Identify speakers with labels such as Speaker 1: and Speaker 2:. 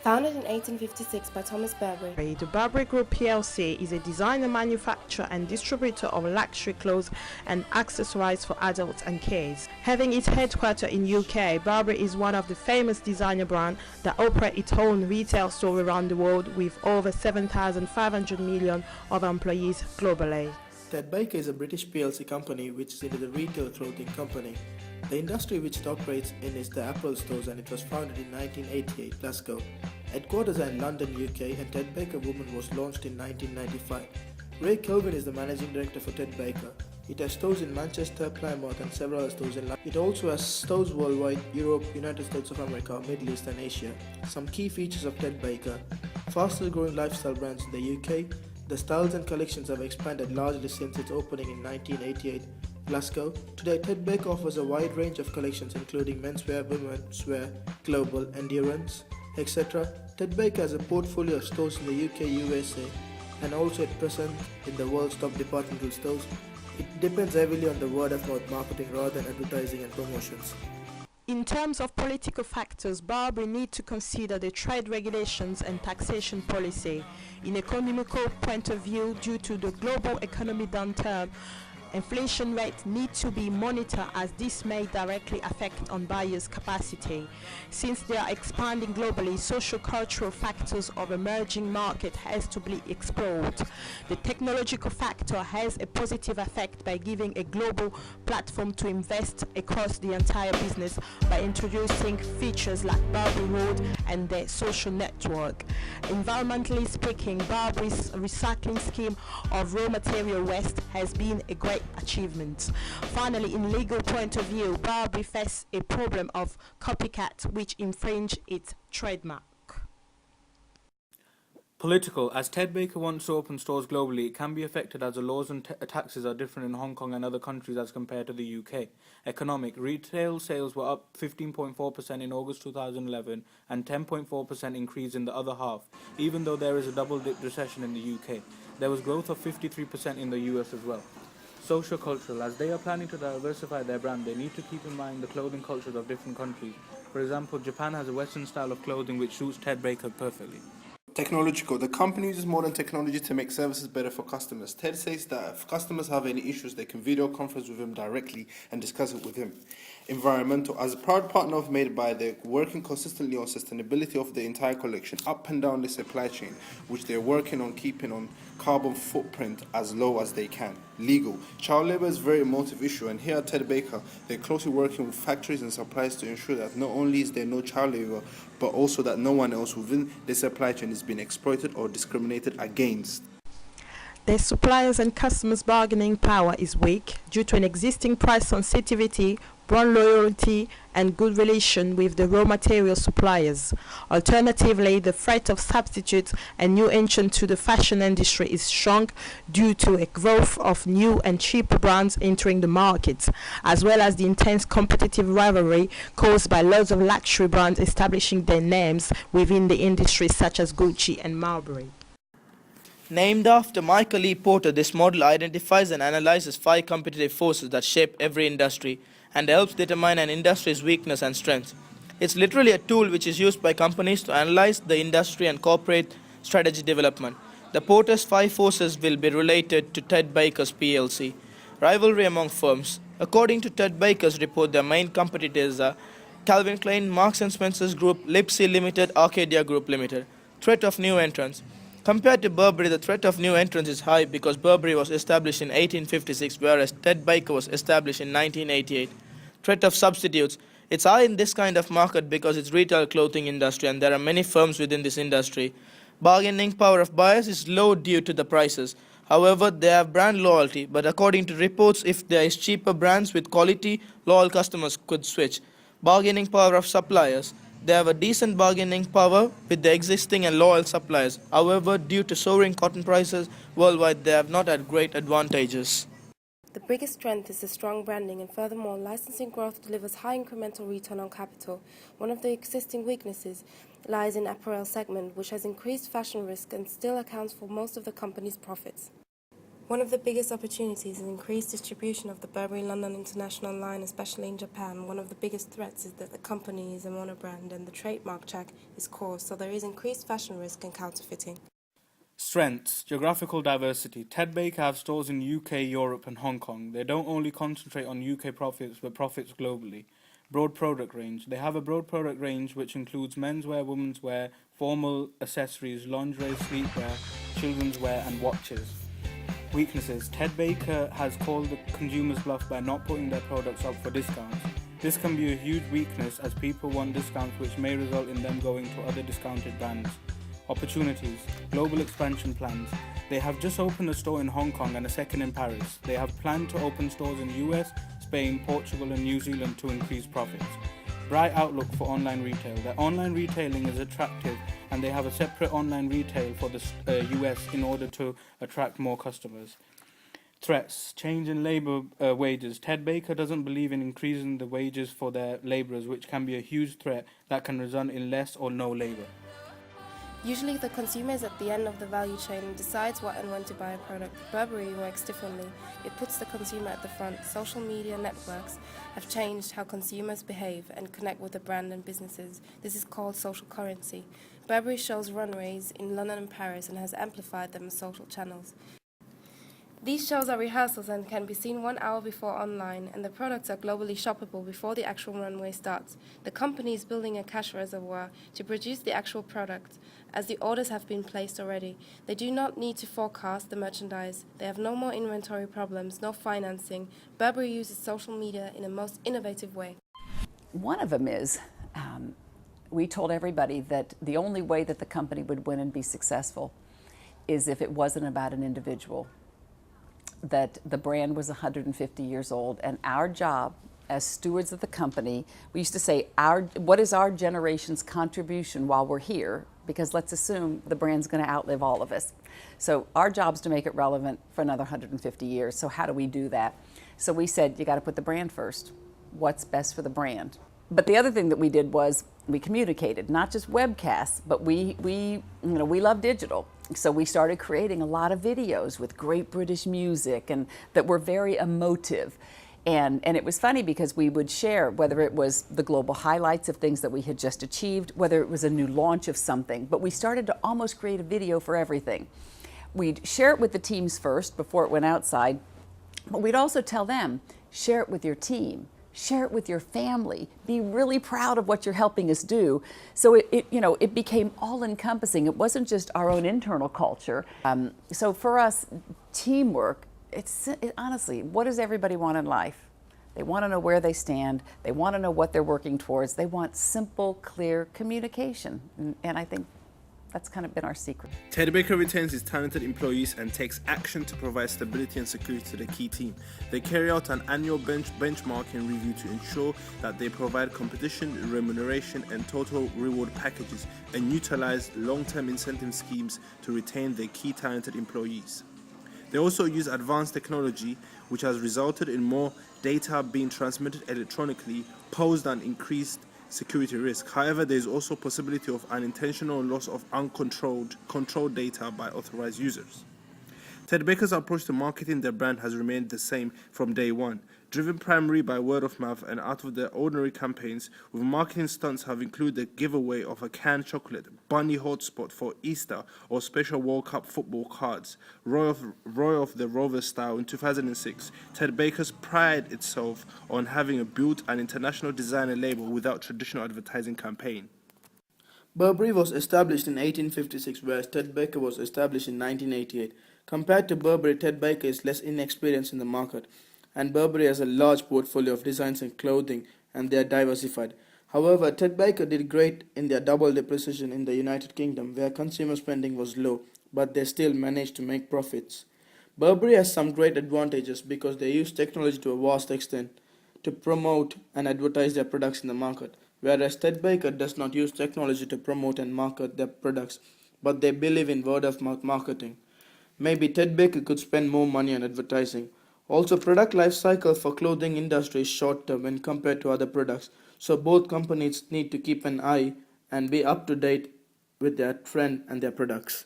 Speaker 1: Founded in 1856 by Thomas Burberry,
Speaker 2: The Burberry Group plc is a designer, manufacturer and distributor of luxury clothes and accessories for adults and kids. Having its headquarters in UK, Burberry is one of the famous designer brands that operate its own retail store around the world with over 7,500 million of employees globally.
Speaker 3: Ted Baker is a British PLC company which is into the retail clothing company. The industry which it operates in is the apparel stores, and it was founded in 1988 Glasgow. Headquarters are in London, UK, and Ted Baker Women was launched in 1995. Ray Kelvin is the managing director for Ted Baker. It has stores in Manchester, Plymouth and several other stores in London. It also has stores worldwide: Europe, United States of America, Middle East and Asia. Some key features of Ted Baker: fastest growing lifestyle brands in the UK. The styles and collections have expanded largely since its opening in 1988 Glasgow. Today, Ted Baker offers a wide range of collections including menswear, womenswear, global, endurance, etc. Ted Baker has a portfolio of stores in the UK, USA, and also at present in the world's top departmental stores. It depends heavily on the word-of-mouth marketing rather than advertising and promotions.
Speaker 2: In terms of political factors, Burberry need to consider the trade regulations and taxation policy. In economical point of view, due to the global economic downturn, inflation rates need to be monitored as this may directly affect on buyers' capacity. Since they are expanding globally, socio-cultural factors of emerging market has to be explored. The technological factor has a positive effect by giving a global platform to invest across the entire business by introducing features like Burberry Road and their social network. Environmentally speaking, Burberry's recycling scheme of raw material waste has been a great achievement. Finally, in legal point of view, Burberry faces a problem of copycat which infringe its trademark.
Speaker 4: Political. As Ted Baker wants to open stores globally, it can be affected as the laws and taxes are different in Hong Kong and other countries as compared to the UK. Economic. Retail sales were up 15.4% in August 2011 and 10.4% increase in the other half, even though there is a double-dip recession in the UK. There was growth of 53% in the US as well. Socio-cultural. As they are planning to diversify their brand, they need to keep in mind the clothing cultures of different countries. For example, Japan has a Western style of clothing which suits Ted Baker perfectly.
Speaker 5: Technological. The company uses modern technology to make services better for customers. Ted says that if customers have any issues, they can video conference with him directly and discuss it with him. Environmental. As a proud partner of Made by, they're working consistently on sustainability of the entire collection, up and down the supply chain, which they're working on keeping on carbon footprint as low as they can. Legal. Child labour is a very emotive issue, and here at Ted Baker, they're closely working with factories and suppliers to ensure that not only is there no child labour, but also that no one else within the supply chain is being exploited or discriminated against.
Speaker 2: Their suppliers and customers' bargaining power is weak due to an existing price sensitivity, brand loyalty, and good relation with the raw material suppliers. Alternatively, the threat of substitutes and new entrants to the fashion industry is strong due to a growth of new and cheaper brands entering the market, as well as the intense competitive rivalry caused by lots of luxury brands establishing their names within the industry such as Gucci and Burberry.
Speaker 6: Named after Michael E. Porter, this model identifies and analyzes 5 competitive forces that shape every industry and helps determine an industry's weakness and strengths. It's literally a tool which is used by companies to analyze the industry and corporate strategy development. The Porter's 5 forces will be related to Ted Baker's PLC. Rivalry among firms. According to Ted Baker's report, their main competitors are Calvin Klein, Marks & Spencer's Group, Lipsy Limited, Arcadia Group Limited. Threat of new entrants. Compared to Burberry, the threat of new entrants is high because Burberry was established in 1856, whereas Ted Baker was established in 1988. Threat of substitutes. It's high in this kind of market because it's retail clothing industry and there are many firms within this industry. Bargaining power of buyers is low due to the prices. However, they have brand loyalty, but according to reports, if there is cheaper brands with quality, loyal customers could switch. Bargaining power of suppliers. They have a decent bargaining power with the existing and loyal suppliers. However, due to soaring cotton prices worldwide, they have not had great advantages.
Speaker 1: The biggest strength is the strong branding, and furthermore, licensing growth delivers high incremental return on capital. One of the existing weaknesses lies in apparel segment, which has increased fashion risk and still accounts for most of the company's profits. One of the biggest opportunities is increased distribution of the Burberry London International line, especially in Japan. One of the biggest threats is that the company is a monobrand and the trademark check is caused, so there is increased fashion risk and counterfeiting.
Speaker 4: Strengths: geographical diversity. Ted Baker have stores in UK, Europe and Hong Kong. They don't only concentrate on UK profits, but profits globally. Broad product range. They have a broad product range which includes menswear, womenswear, formal accessories, lingerie, sleepwear, children's wear and watches. Weaknesses: Ted Baker has called the consumer's bluff by not putting their products up for discounts. This can be a huge weakness as people want discounts which may result in them going to other discounted brands. Opportunities: global expansion plans. They have just opened a store in Hong Kong and a second in Paris. They have planned to open stores in US, Spain, Portugal and New Zealand to increase profits. Bright outlook for online retail. Their online retailing is attractive and they have a separate online retail for the US in order to attract more customers. Threats: change in labour wages. Ted Baker doesn't believe in increasing the wages for their labourers, which can be a huge threat that can result in less or no labour.
Speaker 1: Usually the consumer is at the end of the value chain and decides what and when to buy a product. Burberry works differently. It puts the consumer at the front. Social media networks have changed how consumers behave and connect with the brand and businesses. This is called social currency. Burberry shows runways in London and Paris and has amplified them as social channels. These shows are rehearsals and can be seen 1 hour before online, and the products are globally shoppable before the actual runway starts. The company is building a cash reservoir to produce the actual product, as the orders have been placed already. They do not need to forecast the merchandise. They have no more inventory problems, no financing. Burberry uses social media in a most innovative way.
Speaker 7: One of them is, we told everybody that the only way that the company would win and be successful is if it wasn't about an individual. That the brand was 150 years old, and our job as stewards of the company, we used to say, what is our generation's contribution while we're here? Because let's assume the brand's going to outlive all of us. So our job's to make it relevant for another 150 years. So how do we do that? So we said, you got to put the brand first. What's best for the brand? But the other thing that we did was we communicated, not just webcasts, but we love digital. So we started creating a lot of videos with great British music and that were very emotive. And it was funny because we would share whether it was the global highlights of things that we had just achieved, whether it was a new launch of something, but we started to almost create a video for everything. We'd share it with the teams first before it went outside, but we'd also tell them, share it with your team. Share it with your family. Be really proud of what you're helping us do. So it became all-encompassing. It wasn't just our own internal culture. So for us, teamwork, honestly, what does everybody want in life? They want to know where they stand. They want to know what they're working towards. They want simple, clear communication. And I think that's kind of been our secret.
Speaker 5: Ted Baker retains his talented employees and takes action to provide stability and security to the key team. They carry out an annual benchmarking review to ensure that they provide competition, remuneration and total reward packages and utilize long-term incentive schemes to retain their key talented employees. They also use advanced technology, which has resulted in more data being transmitted electronically, posed an increased security risk. However, there is also possibility of unintentional loss of controlled data by authorized users. Ted Baker's approach to marketing their brand has remained the same from day one, driven primarily by word of mouth and out of their ordinary campaigns, with marketing stunts have included the giveaway of a canned chocolate, bunny hotspot for Easter, or special World Cup football cards. Roy of the Rovers style in 2006, Ted Baker's prided itself on having built an international designer label without traditional advertising campaign.
Speaker 3: Burberry was established in 1856, whereas Ted Baker was established in 1988. Compared to Burberry, Ted Baker is less inexperienced in the market, and Burberry has a large portfolio of designs and clothing, and they are diversified. However, Ted Baker did great in their double depreciation in the United Kingdom, where consumer spending was low, but they still managed to make profits. Burberry has some great advantages because they use technology to a vast extent to promote and advertise their products in the market, whereas Ted Baker does not use technology to promote and market their products, but they believe in word-of-mouth marketing. Maybe Ted Baker could spend more money on advertising. Also, product life cycle for clothing industry is shorter when compared to other products, so both companies need to keep an eye and be up to date with their trend and their products.